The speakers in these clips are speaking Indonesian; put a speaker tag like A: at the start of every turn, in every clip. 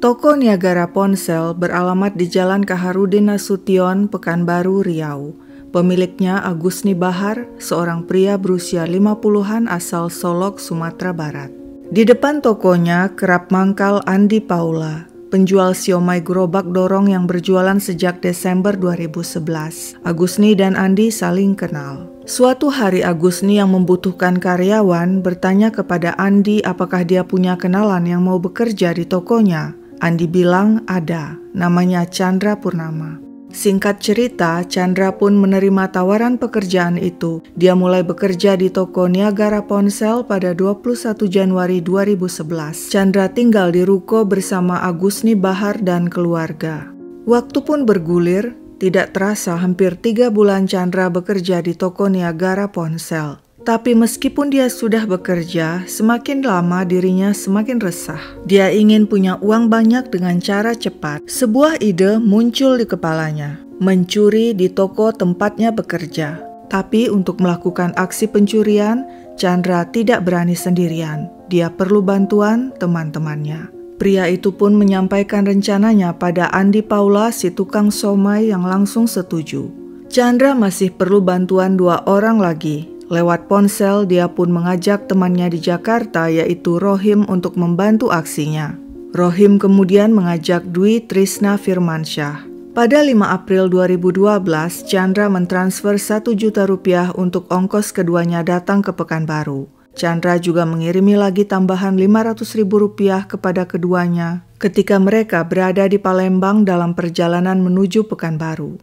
A: Toko Niagara Ponsel beralamat di Jalan Kaharudin Nasution, Pekanbaru, Riau. Pemiliknya Agusni Bahar, seorang pria berusia 50-an asal Solok, Sumatera Barat. Di depan tokonya kerap mangkal Andi Paula, penjual siomay gerobak dorong yang berjualan sejak Desember 2011. Agusni dan Andi saling kenal. Suatu hari Agusni yang membutuhkan karyawan bertanya kepada Andi apakah dia punya kenalan yang mau bekerja di tokonya. Andi bilang ada, namanya Chandra Purnama. Singkat cerita, Chandra pun menerima tawaran pekerjaan itu. Dia mulai bekerja di toko Niagara Ponsel pada 21 Januari 2011. Chandra tinggal di ruko bersama Agusni Bahar dan keluarga. Waktu pun bergulir, tidak terasa hampir 3 bulan Chandra bekerja di toko Niagara Ponsel. Tapi meskipun dia sudah bekerja, semakin lama dirinya semakin resah. Dia ingin punya uang banyak dengan cara cepat. Sebuah ide muncul di kepalanya, mencuri di toko tempatnya bekerja. Tapi untuk melakukan aksi pencurian, Chandra tidak berani sendirian. Dia perlu bantuan teman-temannya. Pria itu pun menyampaikan rencananya pada Andi Paula, si tukang somai yang langsung setuju. Chandra masih perlu bantuan 2 orang lagi. Lewat ponsel, dia pun mengajak temannya di Jakarta yaitu Rohim untuk membantu aksinya. Rohim kemudian mengajak Dwi Trisna Firmansyah. Pada 5 April 2012, Chandra mentransfer 1 juta rupiah untuk ongkos keduanya datang ke Pekanbaru. Chandra juga mengirimi lagi tambahan 500.000 rupiah kepada keduanya ketika mereka berada di Palembang dalam perjalanan menuju Pekanbaru.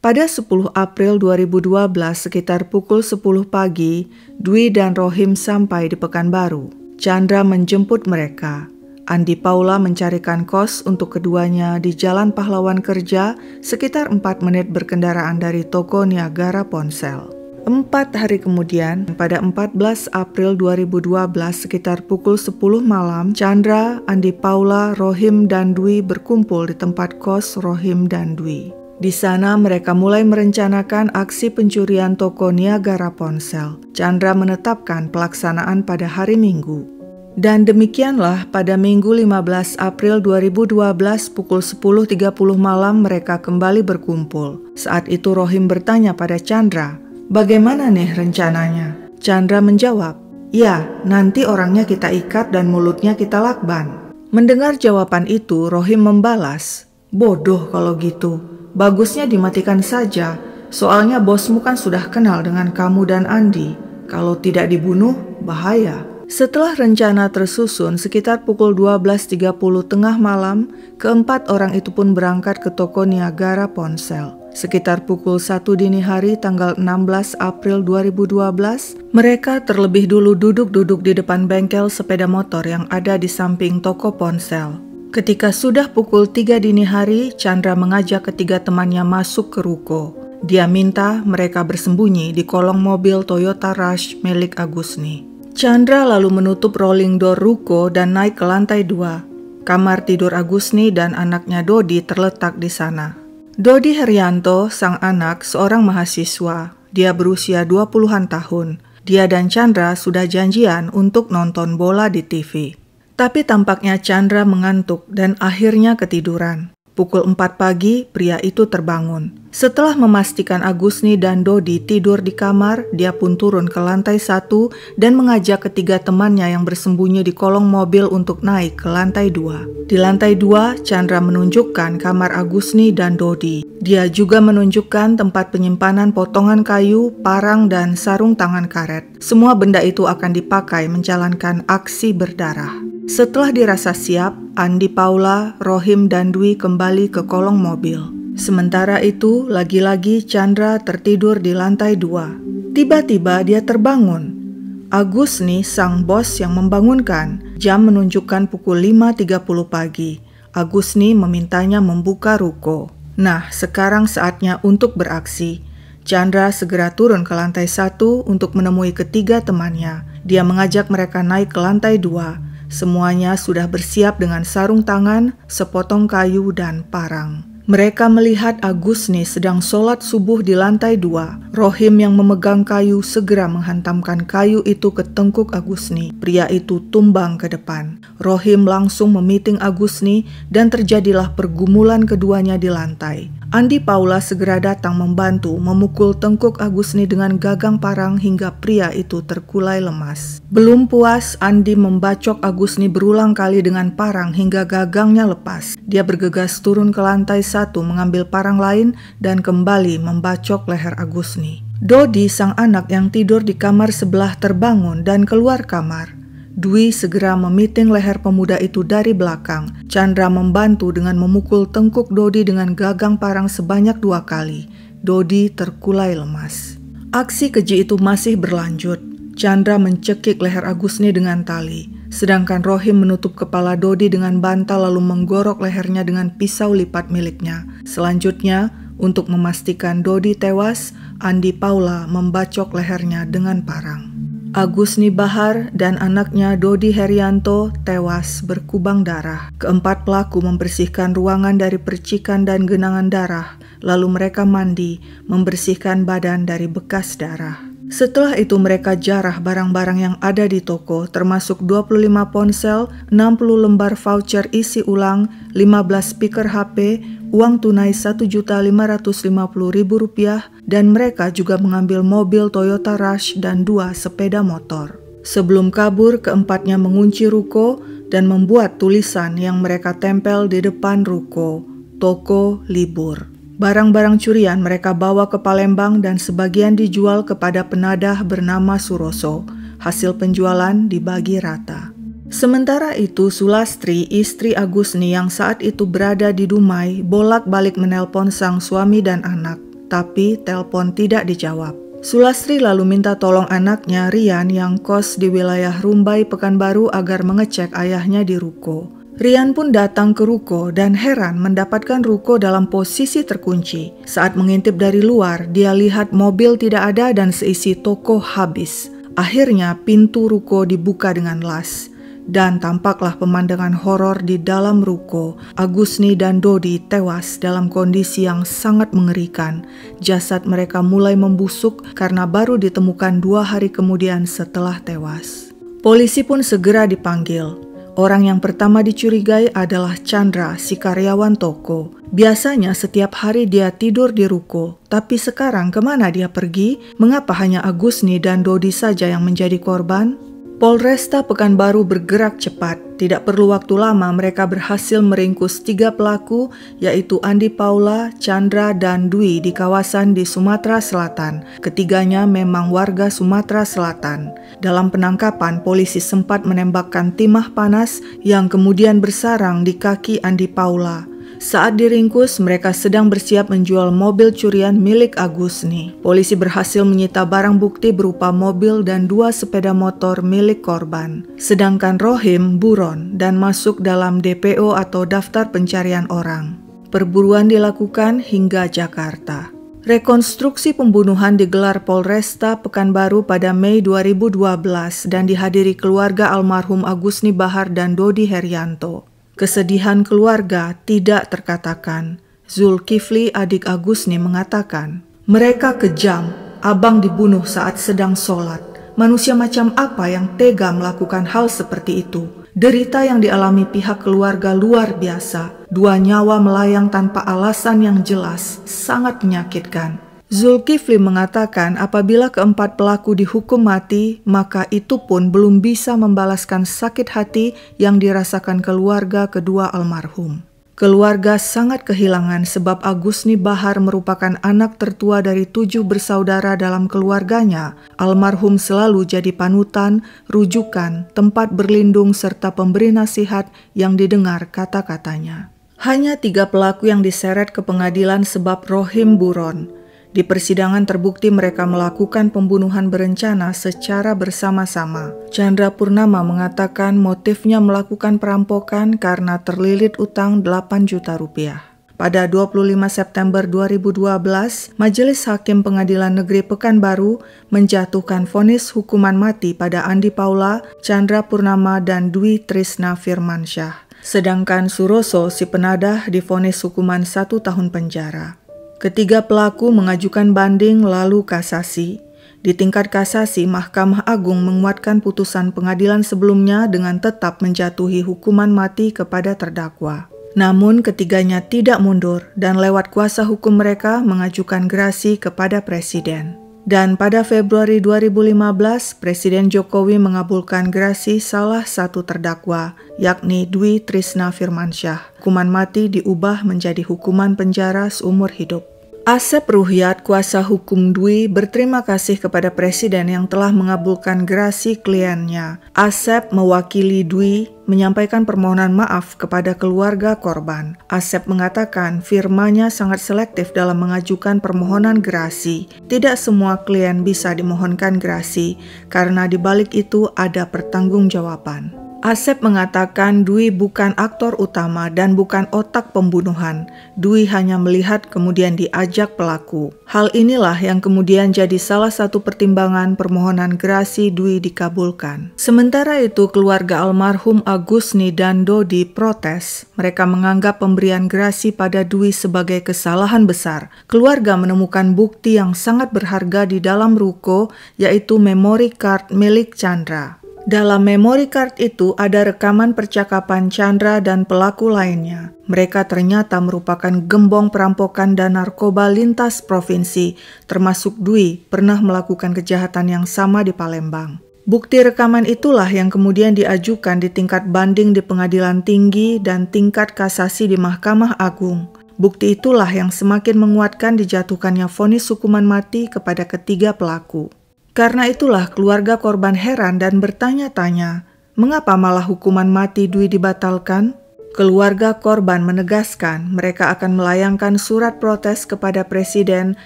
A: Pada 10 April 2012 sekitar pukul 10 pagi, Dwi dan Rohim sampai di Pekanbaru. Chandra menjemput mereka. Andi Paula mencarikan kos untuk keduanya di Jalan Pahlawan Kerja sekitar 4 menit berkendaraan dari toko Niagara Ponsel. 4 hari kemudian, pada 14 April 2012 sekitar pukul 10 malam, Chandra, Andi Paula, Rohim dan Dwi berkumpul di tempat kos Rohim dan Dwi. Di sana mereka mulai merencanakan aksi pencurian toko Niagara Ponsel. Chandra menetapkan pelaksanaan pada hari Minggu. Dan demikianlah pada Minggu 15 April 2012 pukul 10.30 malam mereka kembali berkumpul. Saat itu Rohim bertanya pada Chandra, "Bagaimana nih rencananya?" Chandra menjawab, "Ya, nanti orangnya kita ikat dan mulutnya kita lakban." Mendengar jawaban itu, Rohim membalas, "Bodoh kalau gitu. Bagusnya dimatikan saja, soalnya bosmu kan sudah kenal dengan kamu dan Andi. Kalau tidak dibunuh, bahaya." Setelah rencana tersusun sekitar pukul 12.30 tengah malam, keempat orang itu pun berangkat ke toko Niagara Ponsel. Sekitar pukul 1 dini hari tanggal 16 April 2012, mereka terlebih dulu duduk-duduk di depan bengkel sepeda motor yang ada di samping toko ponsel. Ketika sudah pukul 3 dini hari, Chandra mengajak ketiga temannya masuk ke ruko. Dia minta mereka bersembunyi di kolong mobil Toyota Rush milik Agusni. Chandra lalu menutup rolling door ruko dan naik ke lantai 2. Kamar tidur Agusni dan anaknya Dodi terletak di sana. Dodi Herianto, sang anak, seorang mahasiswa. Dia berusia 20-an tahun. Dia dan Chandra sudah janjian untuk nonton bola di TV. Tapi tampaknya Chandra mengantuk dan akhirnya ketiduran. Pukul 4 pagi, pria itu terbangun. Setelah memastikan Agusni dan Dodi tidur di kamar, dia pun turun ke lantai 1 dan mengajak ketiga temannya yang bersembunyi di kolong mobil untuk naik ke lantai 2. Di lantai 2, Chandra menunjukkan kamar Agusni dan Dodi. Dia juga menunjukkan tempat penyimpanan potongan kayu, parang, dan sarung tangan karet. Semua benda itu akan dipakai menjalankan aksi berdarah. Setelah dirasa siap, Andi Paula, Rohim, dan Dwi kembali ke kolong mobil. Sementara itu, lagi-lagi Chandra tertidur di lantai 2. Tiba-tiba dia terbangun. Agusni, sang bos yang membangunkan. Jam menunjukkan pukul 5.30 pagi. Agusni memintanya membuka ruko. Nah, sekarang saatnya untuk beraksi. Chandra segera turun ke lantai 1 untuk menemui ketiga temannya. Dia mengajak mereka naik ke lantai 2. Semuanya sudah bersiap dengan sarung tangan, sepotong kayu, dan parang. Mereka melihat Agusni sedang sholat subuh di lantai 2. Rohim yang memegang kayu segera menghantamkan kayu itu ke tengkuk Agusni. Pria itu tumbang ke depan. Rohim langsung memiting Agusni dan terjadilah pergumulan keduanya di lantai. Andi Paula segera datang membantu memukul tengkuk Agusni dengan gagang parang hingga pria itu terkulai lemas. Belum puas, Andi membacok Agusni berulang kali dengan parang hingga gagangnya lepas. Dia bergegas turun ke lantai 1 mengambil parang lain dan kembali membacok leher Agusni. Dodi, sang anak yang tidur di kamar sebelah, terbangun dan keluar kamar. Dwi segera memiting leher pemuda itu dari belakang. Chandra membantu dengan memukul tengkuk Dodi dengan gagang parang sebanyak 2 kali. Dodi terkulai lemas. Aksi keji itu masih berlanjut. Chandra mencekik leher Agusni dengan tali, sedangkan Rohim menutup kepala Dodi dengan bantal lalu menggorok lehernya dengan pisau lipat miliknya. Selanjutnya, untuk memastikan Dodi tewas, Andi Paula membacok lehernya dengan parang. Agusni Bahar dan anaknya Dodi Herianto tewas berkubang darah. Keempat pelaku membersihkan ruangan dari percikan dan genangan darah, lalu mereka mandi, membersihkan badan dari bekas darah. Setelah itu mereka jarah barang-barang yang ada di toko, termasuk 25 ponsel, 60 lembar voucher isi ulang, 15 speaker HP, uang tunai Rp1.550.000, dan mereka juga mengambil mobil Toyota Rush dan 2 sepeda motor. Sebelum kabur, keempatnya mengunci ruko dan membuat tulisan yang mereka tempel di depan ruko, "Toko libur". Barang-barang curian mereka bawa ke Palembang dan sebagian dijual kepada penadah bernama Suroso. Hasil penjualan dibagi rata. Sementara itu, Sulastri, istri Agusni yang saat itu berada di Dumai, bolak-balik menelpon sang suami dan anak, tapi telepon tidak dijawab. Sulastri lalu minta tolong anaknya Rian yang kos di wilayah Rumbai, Pekanbaru agar mengecek ayahnya di ruko. Rian pun datang ke ruko dan heran mendapatkan ruko dalam posisi terkunci. Saat mengintip dari luar, dia lihat mobil tidak ada dan seisi toko habis. Akhirnya pintu ruko dibuka dengan las. Dan tampaklah pemandangan horor di dalam ruko. Agusni dan Dodi tewas dalam kondisi yang sangat mengerikan. Jasad mereka mulai membusuk karena baru ditemukan 2 hari kemudian setelah tewas. Polisi pun segera dipanggil. Orang yang pertama dicurigai adalah Chandra, si karyawan toko. Biasanya setiap hari dia tidur di ruko, tapi sekarang kemana dia pergi? Mengapa hanya Agusni dan Dodi saja yang menjadi korban? Polresta Pekanbaru bergerak cepat. Tidak perlu waktu lama mereka berhasil meringkus 3 pelaku, yaitu Andi Paula, Chandra, dan Dwi di kawasan di Sumatera Selatan. Ketiganya memang warga Sumatera Selatan. Dalam penangkapan, polisi sempat menembakkan timah panas yang kemudian bersarang di kaki Andi Paula. Saat diringkus, mereka sedang bersiap menjual mobil curian milik Agusni. Polisi berhasil menyita barang bukti berupa mobil dan 2 sepeda motor milik korban. Sedangkan Rohim buron dan masuk dalam DPO atau daftar pencarian orang. Perburuan dilakukan hingga Jakarta. Rekonstruksi pembunuhan digelar Polresta Pekanbaru pada Mei 2012 dan dihadiri keluarga almarhum Agusni Bahar dan Dodi Herianto. Kesedihan keluarga tidak terkatakan. Zulkifli, adik Agusni, mengatakan, "Mereka kejam, abang dibunuh saat sedang sholat. Manusia macam apa yang tega melakukan hal seperti itu? Derita yang dialami pihak keluarga luar biasa. 2 nyawa melayang tanpa alasan yang jelas, sangat menyakitkan." Zulkifli mengatakan apabila keempat pelaku dihukum mati, maka itu pun belum bisa membalaskan sakit hati yang dirasakan keluarga kedua almarhum. Keluarga sangat kehilangan sebab Agusni Bahar merupakan anak tertua dari 7 bersaudara dalam keluarganya. Almarhum selalu jadi panutan, rujukan, tempat berlindung serta pemberi nasihat yang didengar kata-katanya. Hanya 3 pelaku yang diseret ke pengadilan sebab Rohim buron. Di persidangan terbukti mereka melakukan pembunuhan berencana secara bersama-sama. Chandra Purnama mengatakan motifnya melakukan perampokan karena terlilit utang 8 juta rupiah. Pada 25 September 2012, Majelis Hakim Pengadilan Negeri Pekanbaru menjatuhkan vonis hukuman mati pada Andi Paula, Chandra Purnama, dan Dwi Trisna Firmansyah. Sedangkan Suroso si penadah divonis hukuman 1 tahun penjara. Ketiga pelaku mengajukan banding lalu kasasi. Di tingkat kasasi, Mahkamah Agung menguatkan putusan pengadilan sebelumnya dengan tetap menjatuhi hukuman mati kepada terdakwa. Namun ketiganya tidak mundur dan lewat kuasa hukum mereka mengajukan gerasi kepada Presiden. Dan pada Februari 2015, Presiden Jokowi mengabulkan gerasi salah satu terdakwa, yakni Dwi Trisna Firmansyah. Hukuman mati diubah menjadi hukuman penjara seumur hidup. Asep Ruhyat, kuasa hukum Dwi, berterima kasih kepada Presiden yang telah mengabulkan gerasi kliennya. Asep mewakili Dwi menyampaikan permohonan maaf kepada keluarga korban. Asep mengatakan firmanya sangat selektif dalam mengajukan permohonan gerasi. Tidak semua klien bisa dimohonkan gerasi karena di balik itu ada pertanggungjawaban. Asep mengatakan Dwi bukan aktor utama dan bukan otak pembunuhan. Dwi hanya melihat kemudian diajak pelaku. Hal inilah yang kemudian jadi salah satu pertimbangan permohonan gerasi Dwi dikabulkan. Sementara itu keluarga almarhum Agusni dan Dodi protes. Mereka menganggap pemberian gerasi pada Dwi sebagai kesalahan besar. Keluarga menemukan bukti yang sangat berharga di dalam ruko, yaitu memory card milik Chandra. Dalam memory card itu ada rekaman percakapan Chandra dan pelaku lainnya. Mereka ternyata merupakan gembong perampokan dan narkoba lintas provinsi, termasuk Dwi pernah melakukan kejahatan yang sama di Palembang. Bukti rekaman itulah yang kemudian diajukan di tingkat banding di Pengadilan Tinggi dan tingkat kasasi di Mahkamah Agung. Bukti itulah yang semakin menguatkan dijatuhkannya vonis hukuman mati kepada ketiga pelaku. Karena itulah keluarga korban heran dan bertanya-tanya, mengapa malah hukuman mati Dwi dibatalkan? Keluarga korban menegaskan mereka akan melayangkan surat protes kepada Presiden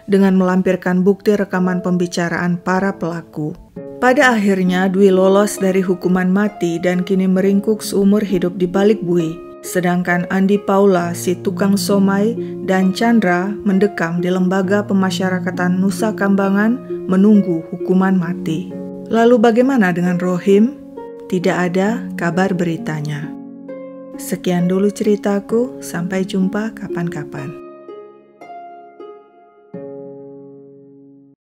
A: dengan melampirkan bukti rekaman pembicaraan para pelaku. Pada akhirnya Dwi lolos dari hukuman mati dan kini meringkuk seumur hidup di balik bui. Sedangkan Andi Paula, si tukang somai, dan Chandra mendekam di Lembaga Pemasyarakatan Nusa Kambangan menunggu hukuman mati. Lalu bagaimana dengan Rohim? Tidak ada kabar beritanya. Sekian dulu ceritaku, sampai jumpa kapan-kapan.